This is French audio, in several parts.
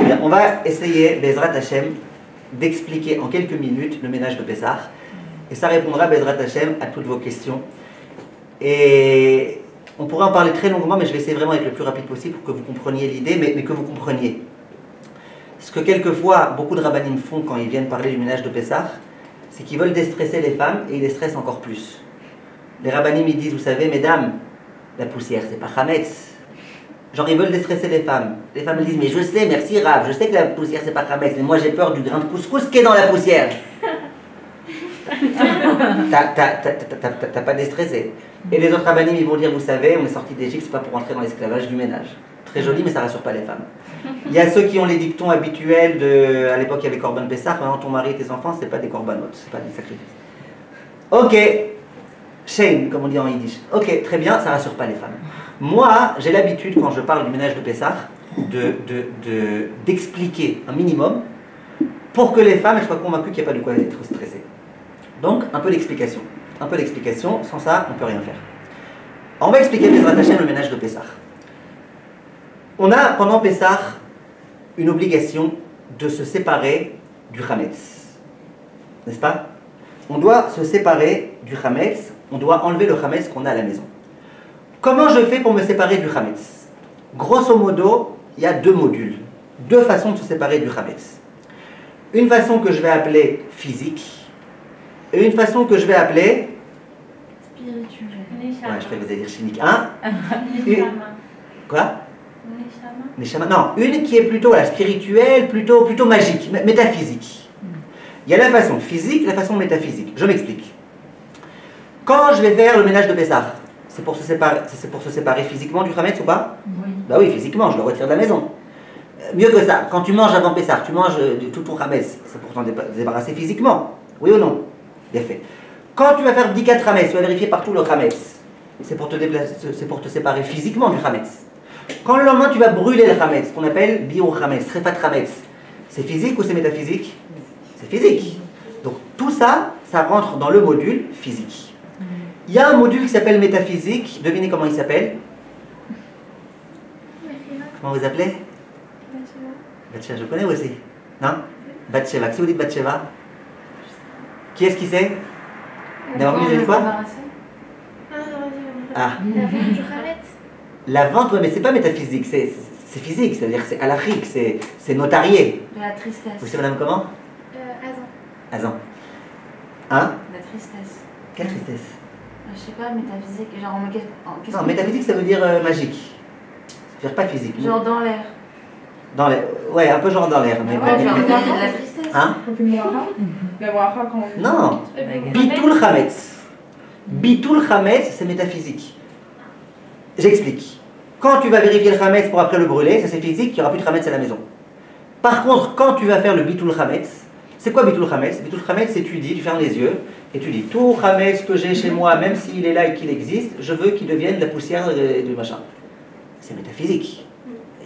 bien, on va essayer, Bezrat Hashem, d'expliquer en quelques minutes le ménage de Pessah. Et ça répondra, Bezrat Hashem, à toutes vos questions. Et on pourrait en parler très longuement, mais je vais essayer vraiment d'être le plus rapide possible pour que vous compreniez l'idée, mais que vous compreniez. Ce que quelquefois, beaucoup de rabbinim font quand ils viennent parler du ménage de Pessah, c'est qu'ils veulent déstresser les femmes et ils les stressent encore plus. Les rabbinim, ils disent, vous savez, mesdames, la poussière, c'est pas Hametz. Genre, ils veulent déstresser les femmes. Les femmes disent, mais je sais, merci Rav, je sais que la poussière, c'est pas Hametz, mais moi j'ai peur du grain de couscous qui est dans la poussière. T'as pas déstressé. Et les autres rabbinim, ils vont dire, vous savez, on est sorti d'Égypte, c'est pas pour rentrer dans l'esclavage du ménage. Très joli, mais ça rassure pas les femmes. Il y a ceux qui ont les dictons habituels de... À l'époque, il y avait Korban Pessah, maintenant ton mari et tes enfants, c'est pas des korbanot, c'est pas des sacrifices. Ok, Shane, comme on dit en yiddish. Ok, très bien, ça rassure pas les femmes. Moi, j'ai l'habitude, quand je parle du ménage de Pessah, d'expliquer un minimum pour que les femmes soient convaincues qu'il n'y a pas de quoi être stressées. Donc, un peu d'explication. Un peu d'explication, sans ça, on ne peut rien faire. On va expliquer Bezrat Hashem le ménage de Pessah. On a, pendant Pessah, une obligation de se séparer du Hametz. N'est-ce pas? On doit se séparer du Hametz, on doit enlever le Hametz qu'on a à la maison. Comment je fais pour me séparer du Hametz? Grosso modo, il y a deux modules, deux façons de se séparer du Hametz. Une façon que je vais appeler physique, et une façon que je vais appeler... spirituelle. Ouais, je croyais que vous allez dire chimique. Hein? Quoi? Neshama. Non, une qui est plutôt spirituelle, plutôt magique, métaphysique. Il y a la façon physique, la façon métaphysique. Je m'explique. Quand je vais faire le ménage de Pessah, c'est pour se séparer physiquement du Hametz ou pas? Oui. Bah oui, physiquement, je le retire de la maison. Mieux que ça, quand tu manges avant Pessah, tu manges tout ton Hametz, c'est pour t'en débarrasser physiquement. Oui ou non? Bien fait. Quand tu vas faire Bdikat Hametz, tu vas vérifier partout le Hametz. C'est pour te séparer physiquement du Hametz. Quand le lendemain tu vas brûler le Hametz, qu'on appelle Bio Hametz, Trefat Hametz, c'est physique ou c'est métaphysique? C'est physique. Donc tout ça, ça rentre dans le module physique. Il y a un module qui s'appelle métaphysique. Devinez comment il s'appelle? Comment vous appelez? Batsheva, je connais aussi. Non? Batsheva. Si vous dites Batsheva, qui est-ce qui sait? Naomi, vous avez dit quoi? Ah. La vente du Hametz. La vente, ouais, mais c'est pas métaphysique, c'est physique, c'est-à-dire c'est halachique, c'est notarié. De la tristesse. Vous savez madame comment? Azan. Azan. Hein? La tristesse. Quelle tristesse? Je sais pas, métaphysique, genre Non, métaphysique ça veut dire magique. Ça veut dire pas physique. Genre dans l'air. Dans l'air. Ouais, un peu genre dans l'air. Mais Ouais, genre de la tristesse. Hein? La bracha quand on... Non. Bitul Hametz. Bitul Hametz, c'est métaphysique. J'explique. Quand tu vas vérifier le Hametz pour après le brûler, ça c'est physique, il n'y aura plus de Hametz à la maison. Par contre, quand tu vas faire le Bitul Hametz, c'est quoi Bitul Hametz? Bitul Hametz, c'est tu dis, tu fermes les yeux, et tu dis, tout Hametz que j'ai chez moi, même s'il est là et qu'il existe, je veux qu'il devienne de la poussière et du machin. C'est métaphysique.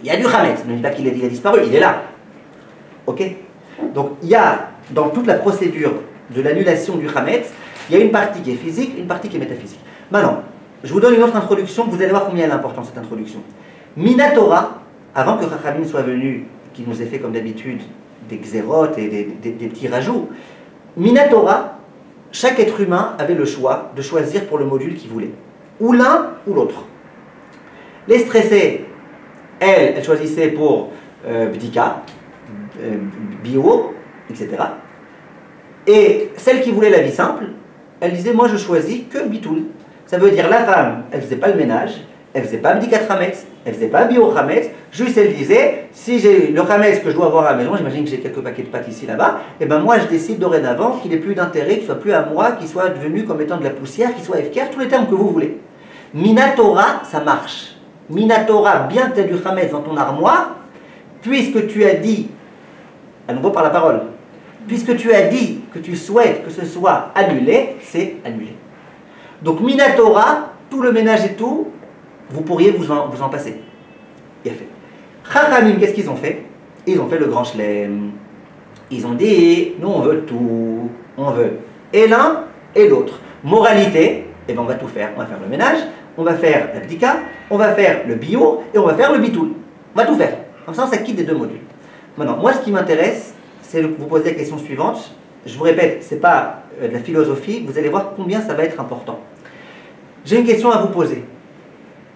Il y a du Hametz, ne dis pas qu'il a disparu, il est là. Ok? Donc il y a, dans toute la procédure de l'annulation du Hametz, il y a une partie qui est physique, une partie qui est métaphysique. Maintenant, je vous donne une autre introduction, vous allez voir combien elle est importante cette introduction. Minatora, avant que Chachamim soit venu, qui nous ait fait comme d'habitude des xérotes et des petits rajouts, Minatora, chaque être humain avait le choix de choisir pour le module qu'il voulait. Ou l'un ou l'autre. Les stressés, elles choisissaient pour Bdika, Bio, etc. Et celles qui voulaient la vie simple, elles disaient, moi je choisis que Bitoul. Ça veut dire la femme, elle ne faisait pas le ménage, elle ne faisait pas Bdikat Hametz, elle ne faisait pas Bio Hametz, juste elle disait, si j'ai le Hametz que je dois avoir à la maison, j'imagine que j'ai quelques paquets de pâtes ici là-bas, et ben moi je décide dorénavant qu'il n'ait plus d'intérêt, qu'il soit plus à moi, qu'il soit devenu comme étant de la poussière, qu'il soit FKR, tous les termes que vous voulez. Minatora, ça marche. Minatora, bien que tu as du Hametz dans ton armoire, puisque tu as dit, à nouveau par la parole, puisque tu as dit que tu souhaites que ce soit annulé, c'est annulé. Donc Minatora, tout le ménage et tout, vous pourriez vous en passer. Il a fait. Chachamim, qu'est-ce qu'ils ont fait? Ils ont fait le grand chelem. Ils ont dit, nous on veut tout, on veut et l'un et l'autre. Moralité, eh ben on va tout faire. On va faire le ménage, on va faire la bdika, on va faire le bio et on va faire le bitoul. On va tout faire. Comme ça, ça quitte des deux modules. Maintenant, moi, ce qui m'intéresse, c'est de vous poser la question suivante. Je vous répète, ce n'est pas de la philosophie. Vous allez voir combien ça va être important. J'ai une question à vous poser.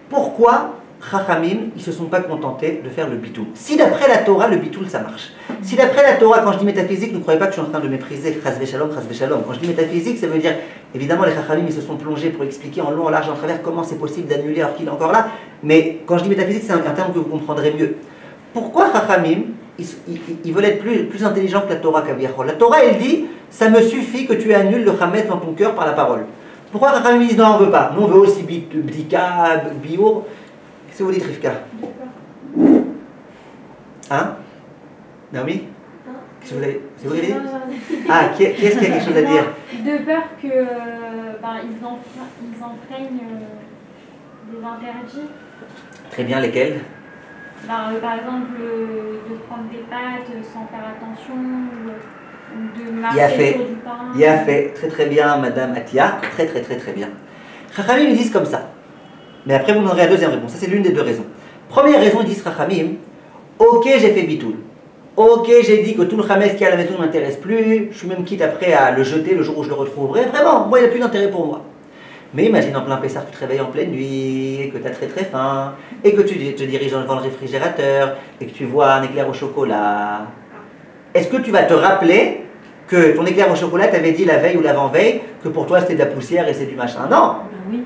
Pourquoi Chachamim, ils ne se sont pas contentés de faire le bitoul? Si d'après la Torah, le bitoul, ça marche. Si d'après la Torah, quand je dis métaphysique, ne croyez pas que je suis en train de mépriser chas v'shalom, chas v'shalom. Quand je dis métaphysique, ça veut dire, évidemment, les Chachamim, ils se sont plongés pour expliquer en long, en large, en travers comment c'est possible d'annuler alors qu'il est encore là. Mais quand je dis métaphysique, c'est un terme que vous comprendrez mieux. Pourquoi Chachamim, ils veulent être plus intelligents que la Torah Kaviachol? La Torah, elle dit, ça me suffit que tu annules le Hametz dans ton cœur par la parole. Pourquoi Chachamim disent, non, on ne veut pas. Nous, on veut aussi Bdika, Biour. Qu'est-ce que vous dites, Rivka? Hein? Naomi? Qu'est-ce que vous avez dit? Ah, qui est-ce qui a quelque chose à dire? De peur que ils enfreignent des interdits. Très bien, lesquels? Par exemple, de prendre des pâtes sans faire attention, ou de marcher sur du pain. Il a fait, très très bien, Madame Atia, très bien. Chachamim, ils disent comme ça. Mais après, vous donnerez la deuxième réponse. Ça, c'est l'une des deux raisons. Première raison, ils disent Chachamim, ok, j'ai fait bitoul. Ok, j'ai dit que tout le Hametz qui est à la maison ne m'intéresse plus. Je suis même quitte après à le jeter le jour où je le retrouverai. Vraiment, moi, il n'a plus d'intérêt pour moi. Mais imagine en plein Pessah, tu te réveilles en pleine nuit, et que tu as très faim, et que tu te diriges devant le réfrigérateur, et que tu vois un éclair au chocolat. Est-ce que tu vas te rappeler que ton éclair au chocolat t'avait dit la veille ou l'avant-veille que pour toi c'était de la poussière et c'est du machin? Non. Oui.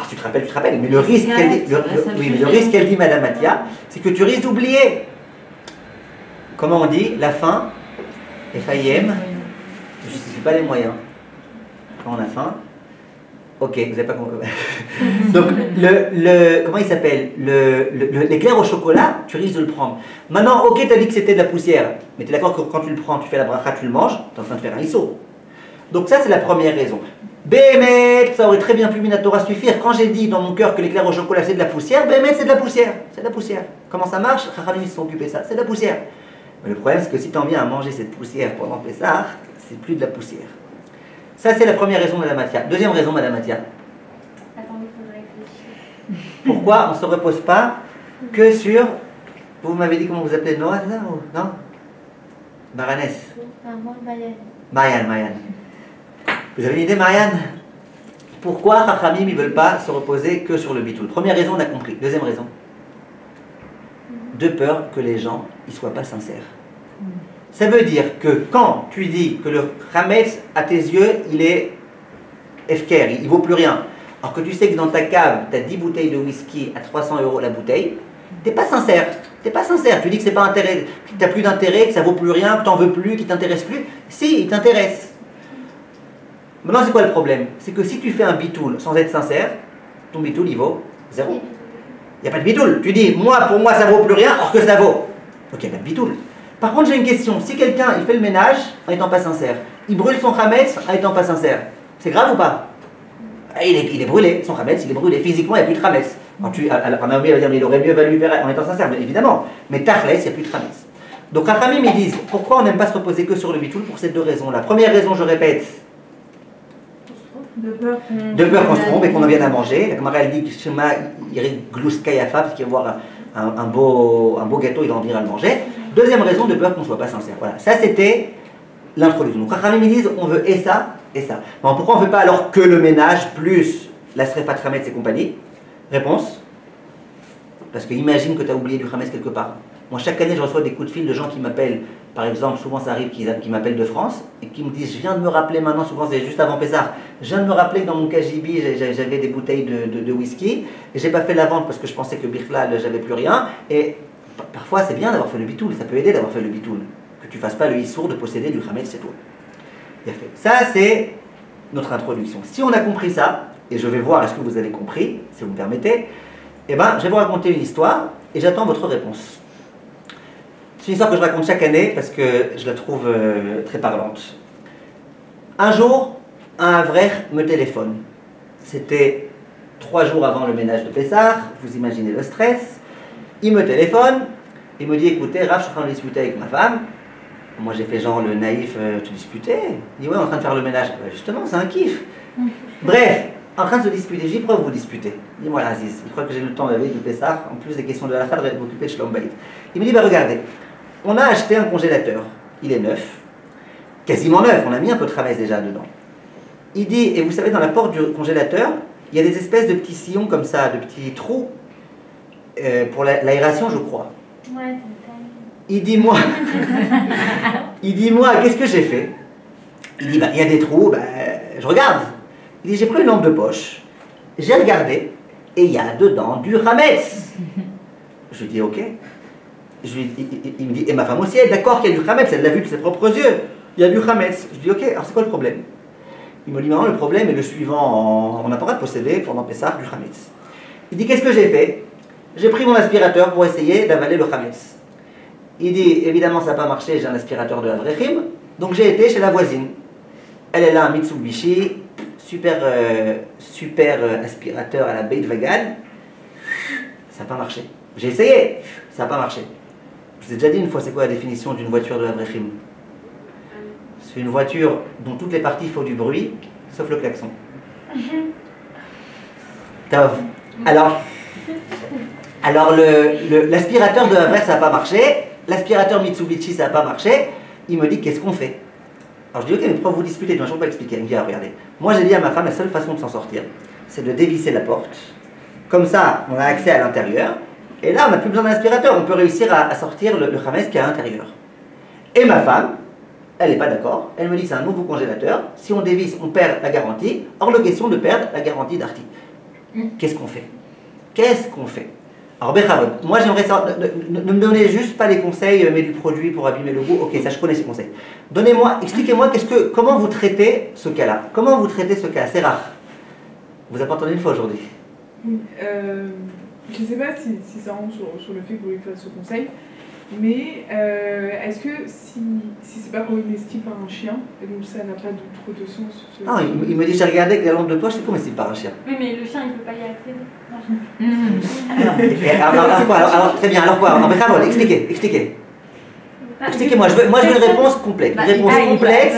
Tu te rappelles. Mais le risque qu'elle dit, le risque qu'elle dit, Madame Mathia, c'est que tu risques d'oublier. Comment on dit? La faim, Ephraïm, je ne justifie pas les moyens. Quand on a faim, ok, vous n'avez pas compris. Donc, comment il s'appelle? L'éclair au chocolat, tu risques de le prendre. Maintenant, ok, tu as dit que c'était de la poussière, mais tu es d'accord que quand tu le prends, tu fais la bracha, tu le manges, tu es en train de faire un isso. Donc ça, c'est la première raison. Bémet, ça aurait très bien pu Minatora suffire. Quand j'ai dit dans mon cœur que l'éclair au chocolat c'est de la poussière, Bémet c'est de la poussière. C'est de la poussière. Comment ça marche? Chachamim ils se sont occupés de ça. C'est de la poussière. Mais le problème c'est que si tu en viens à manger cette poussière pendant Pessah, c'est plus de la poussière. Ça c'est la première raison, Madame Mathia. Deuxième raison, Madame Mathia. Attendez, il faudrait réfléchir. Pourquoi on ne se repose pas que sur... Vous m'avez dit comment vous appelez Noah, là, ou... non? Baranès. Moi, Marianne. Vous avez une idée, Marianne? Pourquoi Chachamim ne veulent pas se reposer que sur le bitoul? Première raison, on a compris. Deuxième raison, de peur que les gens ne soient pas sincères. Ça veut dire que quand tu dis que le Hametz, à tes yeux, il est efker, il ne vaut plus rien, alors que tu sais que dans ta cave, tu as 10 bouteilles de whisky à 300 € la bouteille, tu n'es pas sincère. Tu n'es pas sincère. Tu dis que c'est pas intérêt, que tu n'as plus d'intérêt, que ça vaut plus rien, que tu n'en veux plus, qu'il ne t'intéresse plus. Si, il t'intéresse. Maintenant, c'est quoi le problème? C'est que si tu fais un bitoul sans être sincère, ton bitoul, il vaut 0. Il n'y a pas de bitoul. Tu dis, pour moi, ça vaut plus rien, or que ça vaut. Donc, il n'y a pas de bitoul. Par contre, j'ai une question. Si quelqu'un, il fait le ménage en n'étant pas sincère, il brûle son Hametz en n'étant pas sincère, c'est grave ou pas? Il est brûlé. Son Hametz, il est brûlé. Physiquement, il n'y a plus de Hametz. Alors, Naomi va dire, mais il aurait mieux valu faire en étant sincère, mais évidemment. Mais Tachles, il n'y a plus de Hametz. Donc, Chachamim, ils disent, pourquoi on n'aime pas se reposer que sur le bitoul? Pour ces deux raisons. La première raison, je répète, De peur qu'on se trompe et qu'on en vienne à manger. La Gemara elle dit que Shema Yirik Glus Kayafa, parce qu'il va y avoir un beau gâteau, il va en venir à le manger. Deuxième raison, de peur qu'on ne soit pas sincère. Voilà, ça c'était l'introduction. Donc Chachamim ils disent on veut et ça et ça. Bon, pourquoi on ne veut pas alors que le ménage plus la Srefat Hametz et compagnie? Réponse, parce que imagine que tu as oublié du Hametz quelque part. Moi, chaque année, je reçois des coups de fil de gens qui m'appellent, par exemple, souvent ça arrive qui m'appellent de France, et qui me disent, je viens de me rappeler maintenant, souvent c'est juste avant Pessah, je viens de me rappeler que dans mon KGB, j'avais des bouteilles de whisky, et j'ai pas fait la vente parce que je pensais que Birklal, j'avais plus rien, et parfois c'est bien d'avoir fait le bitoul, ça peut aider d'avoir fait le bitoul, que tu fasses pas le issour de posséder du Hametz, c'est tout. Bien fait. Ça, c'est notre introduction. Si on a compris ça, et je vais voir est-ce que vous avez compris, si vous me permettez, eh ben, je vais vous raconter une histoire, et j'attends votre réponse. C'est une histoire que je raconte chaque année parce que je la trouve très parlante. Un jour, un Avrech me téléphone. C'était 3 jours avant le ménage de Pessah, vous imaginez le stress. Il me téléphone, il me dit écoutez, Rav, je suis en train de discuter avec ma femme. Moi j'ai fait genre le naïf, tu disputais? Il dit ouais, on est en train de faire le ménage. Ben, justement, c'est un kiff. Bref, en train de se disputer. J'ai dit pourquoi vous disputez? Dis-moi Aziz, il croit que j'ai le temps de la veille de Pessah, en plus des questions de la halakha, de m'occuper de Shlom Bayit. Il me dit bah regardez. On a acheté un congélateur, il est neuf, quasiment neuf, on a mis un peu de hametz déjà dedans. Il dit, et vous savez, dans la porte du congélateur, il y a des espèces de petits sillons comme ça, de petits trous, pour l'aération, je crois. Ouais, il dit, moi, qu'est-ce que j'ai fait? Il dit, bah, il y a des trous, bah, je regarde. Il dit, j'ai pris une lampe de poche, j'ai regardé, et il y a dedans du hametz. Je lui dis, ok. Il me dit, et ma femme aussi, elle est d'accord qu'il y a du hametz, elle l'a vu de ses propres yeux. Il y a du hametz. Je dis, ok, alors c'est quoi le problème? Il me dit, maman, le problème est le suivant, on n'a pas le droit de posséder pendant Pessah du hametz. Il dit, qu'est-ce que j'ai fait? J'ai pris mon aspirateur pour essayer d'avaler le hametz. Il dit, évidemment, ça n'a pas marché, j'ai un aspirateur de Avrechim, donc j'ai été chez la voisine. Elle a un Mitsubishi, super aspirateur à la Beit Vagan. Ça n'a pas marché. J'ai essayé, ça n'a pas marché. Je vous ai déjà dit une fois, c'est quoi la définition d'une voiture de Avrechim? C'est une voiture dont toutes les parties font du bruit, sauf le klaxon. Alors l'aspirateur de Havre, ça n'a pas marché. L'aspirateur Mitsubishi, ça n'a pas marché. Il me dit, qu'est-ce qu'on fait? Alors je dis, ok, mais pourquoi vous disputez? Je ne vais pas expliquer. Il me dit, ah, regardez. Moi, j'ai dit à ma femme, la seule façon de s'en sortir, c'est de dévisser la porte. Comme ça, on a accès à l'intérieur. Et là, on n'a plus besoin d'un aspirateur. On peut réussir à sortir le hametz qui est à l'intérieur. Et ma femme, elle n'est pas d'accord. Elle me dit, c'est un nouveau congélateur. Si on dévisse, on perd la garantie. Hors de question de perdre la garantie d'Arty. Qu'est-ce qu'on fait? Qu'est-ce qu'on fait? Alors, Bechavod, moi j'aimerais ça. Ne me donnez juste pas les conseils, mais du produit pour abîmer le goût. Ok, ça je connais ces conseils. Donnez-moi, expliquez-moi comment vous traitez ce cas-là. Comment vous traitez ce cas? C'est rare. Vous avez pas entendu une fois aujourd'hui? Je ne sais pas si ça rentre sur le fait que vous voulez faire ce conseil, mais est-ce que si c'est pas comestible par un chien, et donc ça n'a pas trop de sens? Non, il me dit, j'ai regardé avec la lampe de poche, c'est comestible par un chien. Oui, mais le chien il peut pas y accéder. Alors, très bien, alors quoi? Alors, expliquez. Expliquez-moi, je veux une réponse complète. Une réponse complexe.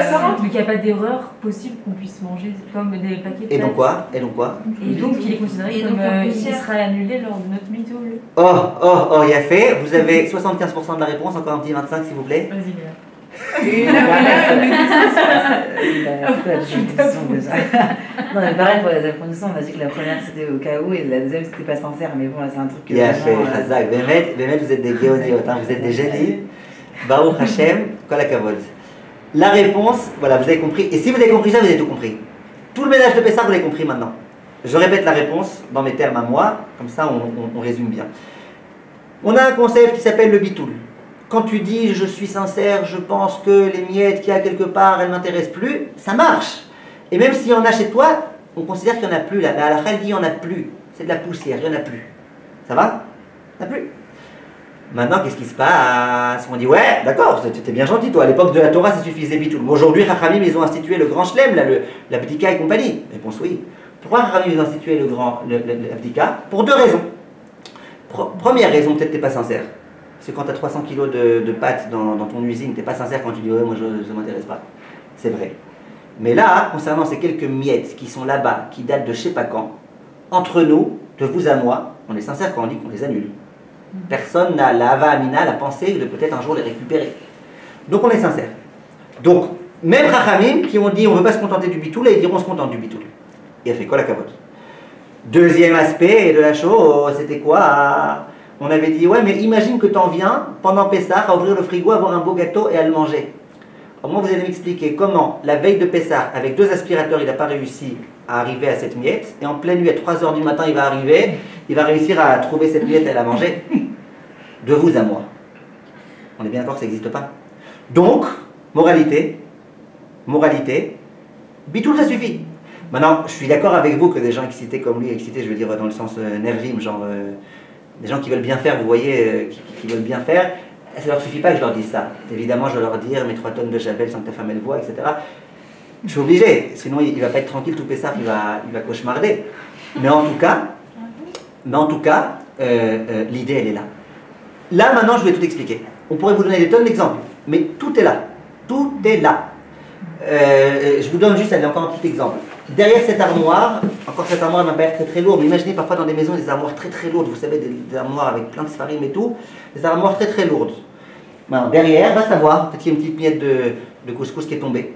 Ça rentre. Donc il n'y a pas d'erreur possible qu'on puisse manger comme des paquets de Et donc quoi? Et donc il est considéré comme il sera annulé lors de notre mytho. Oh, il y a fait. Vous avez 75% de la réponse, encore un petit 25 s'il vous plaît. Vas-y, bien. Et là, non, mais pareil pour les apprentissants, on a dit que la première c'était au cas où et la deuxième c'était pas sincère, mais bon là c'est un truc que. Il a fait, Chazak. Bémet, vous êtes des géoniot, vous êtes des génies. Baruch Hashem, kol hakavod. La réponse, voilà, vous avez compris. Et si vous avez compris ça, vous avez tout compris. Tout le ménage de Pessah, vous l'avez compris maintenant. Je répète la réponse dans mes termes à moi, comme ça on résume bien. On a un concept qui s'appelle le bitoul. Quand tu dis je suis sincère, je pense que les miettes qu'il y a quelque part, elles ne m'intéressent plus, ça marche. Et même s'il y en a chez toi, on considère qu'il n'y en a plus. La halakha dit il n'y en a plus. C'est de la poussière, il n'y en a plus. Ça va? Il n'y en a plus. Maintenant, qu'est-ce qui se passe? On dit ouais, d'accord, c'était bien gentil toi. À l'époque de la Torah, ça suffisait bitoul. Mais aujourd'hui, Chachamim, ils ont institué le grand Shlem, la Bdika et compagnie. Réponse oui. Pourquoi Chachamim, ils ont institué la Bdika? Pour deux raisons. Première raison, peut-être tu n'es pas sincère. C'est quand tu as 300 kilos de pâtes dans ton usine, tu n'es pas sincère quand tu dis ouais, moi je ne m'intéresse pas. C'est vrai. Mais là, concernant ces quelques miettes qui sont là-bas, qui datent de je sais pas quand, entre nous, de vous à moi, on est sincère quand on dit qu'on les annule. Personne n'a la hava amina, la pensée de peut-être un jour les récupérer. Donc on est sincère. Donc, même Chachamim qui ont dit on ne veut pas se contenter du bitoul, ils diront on se contente du bitoul. Il a fait quoi la capote? Deuxième aspect de la chose, c'était quoi? On avait dit, ouais, mais imagine que tu en viens, pendant Pessah, à ouvrir le frigo, avoir un beau gâteau et à le manger. Alors moi, vous allez m'expliquer comment, la veille de Pessah, avec 2 aspirateurs, il n'a pas réussi à arriver à cette miette, et en pleine nuit, à 3h du matin, il va arriver, il va réussir à trouver cette miette et à la manger. De vous à moi. On est bien d'accord que ça n'existe pas. Donc, moralité, bitoul, ça suffit. Maintenant, je suis d'accord avec vous que des gens excités comme lui, excités, je veux dire dans le sens nervim, genre... des gens qui veulent bien faire, vous voyez, qui veulent bien faire, ça ne leur suffit pas que je leur dise ça. Évidemment, je dois leur dire, mes 3 tonnes de javel sans que ta femme elle voit, etc. Je suis obligé, sinon il ne va pas être tranquille tout Pessah, il va cauchemarder. Mais en tout cas, l'idée elle est là. Là maintenant, je vais tout expliquer. On pourrait vous donner des tonnes d'exemples, mais tout est là. Tout est là. Je vous donne juste encore un petit exemple. derrière cette armoire, encore cette armoire elle m'a pas l'air très très lourde, mais imaginez parfois dans des maisons des armoires très très lourdes, vous savez, des armoires avec plein de sfarim et tout, des armoires très très lourdes. Maintenant, derrière, va savoir, peut-être qu'il y a une petite miette de couscous qui est tombée.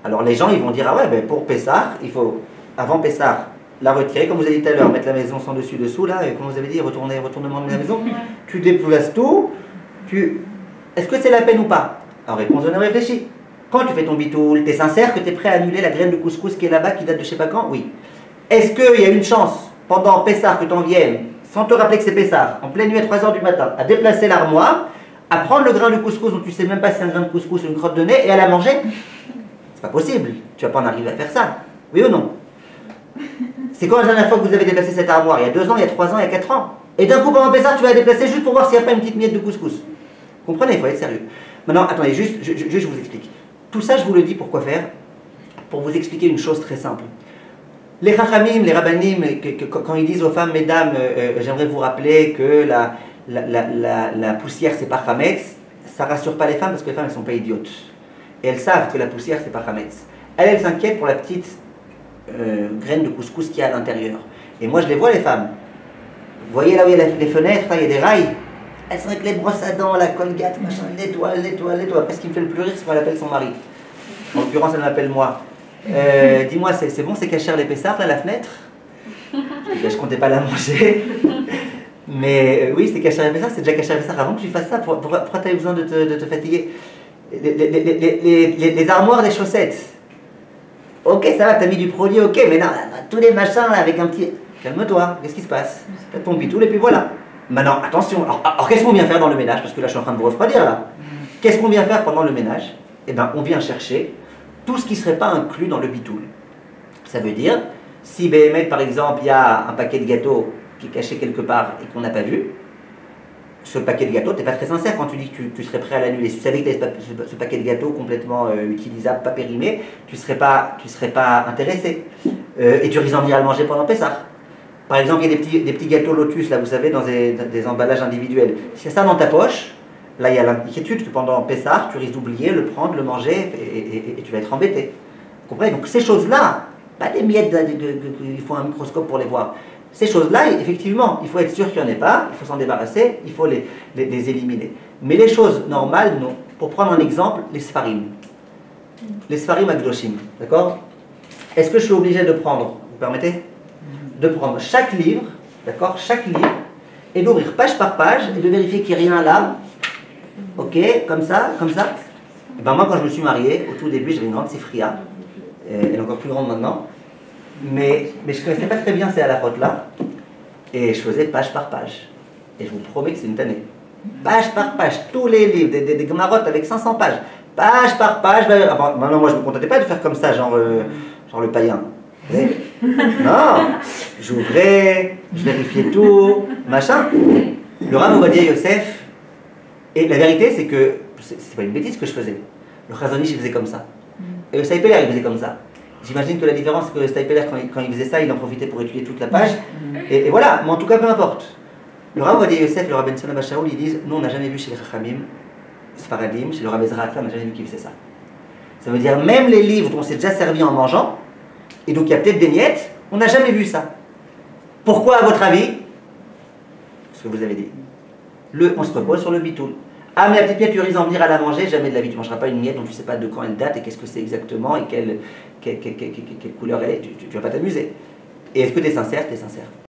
Alors les gens ils vont dire, ah ouais, ben pour Pessah, il faut, avant Pessah, la retirer, comme vous avez dit tout à l'heure, mettre la maison sans dessus dessous, là, et comme vous avez dit, retournement de la maison, tu déplaces tout, est-ce que c'est la peine ou pas? En réponse, on a réfléchi. Quand tu fais ton bitoul, tu es sincère que tu es prêt à annuler la graine de couscous qui est là-bas, qui date de je sais pas quand? Oui. Est-ce qu'il y a une chance, pendant Pessah, que tu en viennes, sans te rappeler que c'est Pessah, en pleine nuit à 3h du matin, à déplacer l'armoire, à prendre le grain de couscous dont tu sais même pas si c'est un grain de couscous ou une crotte de nez, et à la manger? C'est pas possible. Tu vas pas en arriver à faire ça. Oui ou non? C'est quand la dernière fois que vous avez déplacé cette armoire? Il y a 2 ans, il y a 3 ans, il y a 4 ans. Et d'un coup, pendant Pessah, tu vas la déplacer juste pour voir s'il n'y a pas une petite miette de couscous. Vous comprenez? Il faut être sérieux. Maintenant, attendez, juste, je vous explique. Tout ça, je vous le dis pour quoi faire? Pour vous expliquer une chose très simple. Les Chachamim, les Rabbanim, quand ils disent aux femmes, mesdames, j'aimerais vous rappeler que la poussière, c'est pas Chametz, ça rassure pas les femmes parce que les femmes, elles sont pas idiotes. Et elles savent que la poussière, c'est pas Chametz. Elles s'inquiètent pour la petite graine de couscous qu'il y a à l'intérieur. Et moi, je les vois, les femmes. Vous voyez là où il y a les fenêtres, là, il y a des rails. Elles sont avec les brosses à dents, la Colgate, machin, nettoie. Après, ce qui me fait le plus rire, c'est quand elle appelle son mari. En l'occurrence, elle m'appelle moi. Dis-moi, c'est bon, c'est cachère les Pessards, là, la fenêtre? Je comptais pas la manger. Mais oui, c'est cachère les Pessards, c'est déjà cachère les Pessards. Avant que tu fasses ça, pourquoi tu as besoin de te fatiguer? Les armoires des chaussettes. Ok, ça va, t'as mis du produit, ok, mais non, tous les machins là avec un petit. Calme-toi, qu'est-ce qui se passe? T'as ton bitoul et puis voilà. Maintenant, attention, alors qu'est-ce qu'on vient faire dans le ménage? Parce que là, je suis en train de vous refroidir là. Qu'est-ce qu'on vient faire pendant le ménage? Eh bien, on vient chercher tout ce qui ne serait pas inclus dans le bitoul. Ça veut dire, si BMF, par exemple, il y a un paquet de gâteaux qui est caché quelque part et qu'on n'a pas vu, ce paquet de gâteaux, tu n'es pas très sincère quand tu dis que tu serais prêt à l'annuler. Si tu savais que tu avais ce paquet de gâteaux complètement utilisable, pas périmé, tu ne serais pas intéressé. Et tu risques d'en venir à le manger pendant Pessah. Par exemple, il y a des petits gâteaux Lotus, là, vous savez, dans des emballages individuels. Si il y a ça dans ta poche, là, il y a l'inquiétude que pendant Pessah, tu risques d'oublier, le prendre, le manger, et tu vas être embêté. Vous comprenez? Donc ces choses-là, pas des miettes, il faut un microscope pour les voir. Ces choses-là, effectivement, il faut être sûr qu'il n'y en ait pas, il faut s'en débarrasser, il faut les éliminer. Mais les choses normales, non. Pour prendre un exemple, les Sfarim. Les Sfarim Akdoshim, d'accord? Est-ce que je suis obligé de prendre, vous permettez? De prendre chaque livre, d'accord? Chaque livre, et d'ouvrir page par page, et de vérifier qu'il n'y a rien là. Ok, comme ça, comme ça. Et ben moi, quand je me suis marié, au tout début, j'avais une grande Sifria. Elle est encore plus grande maintenant. Mais je ne connaissais pas très bien ces halakhot là, et je faisais page par page. Et je vous promets que c'est une tannée. Page par page, tous les livres, des Gemarotes avec 500 pages. Page par page. Maintenant, moi je ne me contentais pas de faire comme ça, genre le païen. Non, j'ouvrais, je vérifiais tout, machin. Le Rav Ovadia Yosef, et la vérité c'est que, c'est pas une bêtise ce que je faisais. Le Chazon Ish il faisait comme ça. Et le Saïpeler il faisait comme ça. J'imagine que la différence, c'est que le Staipeler, quand il faisait ça, il en profitait pour étudier toute la page. Et voilà, mais en tout cas, peu importe. Le Rav Ovadia Yosef, le Rav Ben Sona Shaul, ils disent, nous, on n'a jamais vu chez les Chachamim, Sfaradim, chez le Rav Ezra Atla, on n'a jamais vu qu'il faisait ça. Ça veut dire, même les livres dont on s'est déjà servi en mangeant, et donc il y a peut-être des miettes, on n'a jamais vu ça. Pourquoi, à votre avis? Ce que vous avez dit. On se repose sur le bitoul. Ah, mais la petite miette, tu risques d'en venir à la manger, jamais de la vie. Tu ne mangeras pas une miette dont tu ne sais pas de quand elle date et qu'est-ce que c'est exactement et quelle couleur elle est. Tu ne vas pas t'amuser. Et est-ce que tu es sincère? Tu es sincère.